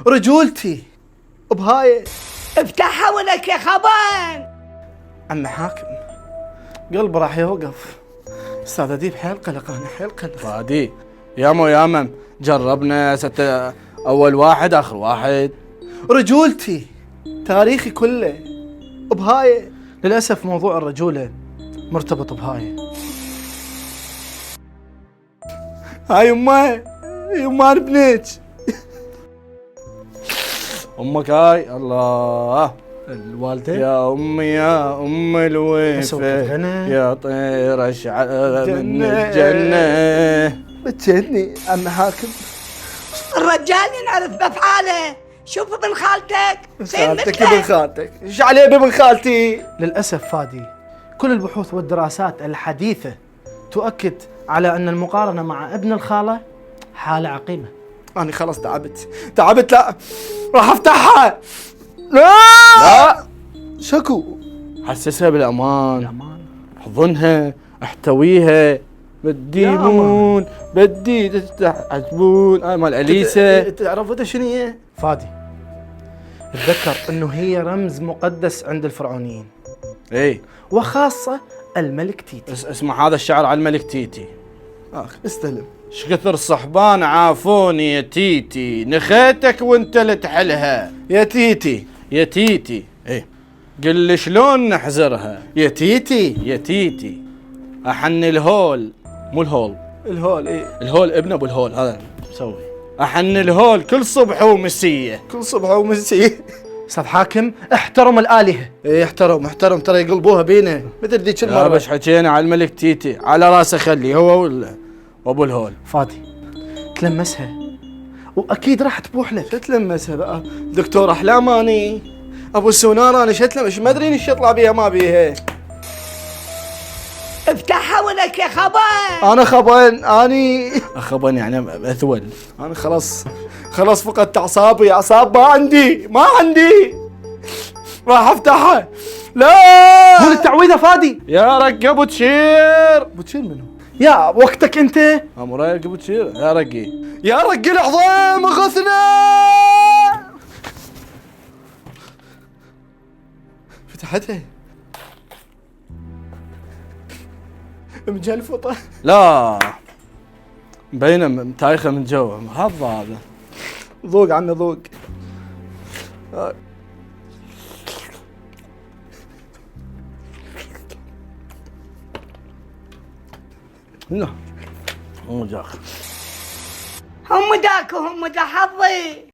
رجولتي بهاي. افتحها ولك يا خبان. عم حاكم قلبي راح يوقف. استاذ اديب حيل قلق، انا حيل قلق. فادي يا مم جربنا اول واحد اخر واحد. رجولتي تاريخي كله بهاي. للاسف موضوع الرجوله مرتبط بهاي. هاي يما بنيت. امك هاي الله الوالده يا امي يا ام الوفا يا طير اشعل من الجنه. بتجني عم حاكم. الرجال ينعرف بافعاله. شوف ابن خالتك زين خالتك مثله. ابن خالتك ايش عليه بابن خالتي؟ للاسف فادي كل البحوث والدراسات الحديثه تؤكد على ان المقارنه مع ابن الخاله حاله عقيمه. انا خلاص تعبت لا راح افتحها. لا شكو. حسسها بالامان، احضنها احتويها. بدي مون بدي تفتح عجبون. انا مال اليسا. تعرف انت شنو هي؟ فادي تذكر انه هي رمز مقدس عند الفرعونيين، اي وخاصه الملك تيتي. اسمع هذا الشعر على الملك تيتي. استلم. شكثر صحبان عافوني يا تيتي، نخيتك وانت اللي تحلها يا تيتي يا تيتي. ايه قل لي شلون نحزرها يا تيتي. يا تيتي. احن الهول مو الهول، الهول ايه الهول ابن ابو الهول هذا مسوي. احن الهول كل صبح ومسيه. كل صبح ومسي. استاذ حاكم احترم الالهه. ايه احترم ترى يقلبوها بينا مثل ذيك المره. بس حكينا على الملك تيتي على راسه خلي هو وابو الهول. فادي تلمسها واكيد راح تبوح لك. تتلمسها بقى دكتور احلام. اني ابو السونار انا شتلمس ما ادري ايش يطلع بيها ما بيها. افتحها ولك يا خبان. انا خبن اني خبن يعني اثول. انا خلاص فقدت اعصابي. اعصاب ما عندي راح افتحها. لا قول التعويذه فادي. يا رق ابو تشير. بتشيل منه يا وقتك انت. امرك ابو تشير يا رقي. يا رق العظام اغثنا. فتحتها مجلفطه. لا مبينه متايخه من جوا. حظ هذا. ذوق عمي ذوق. لا مو جاخ. هم داك وهم دا حظي.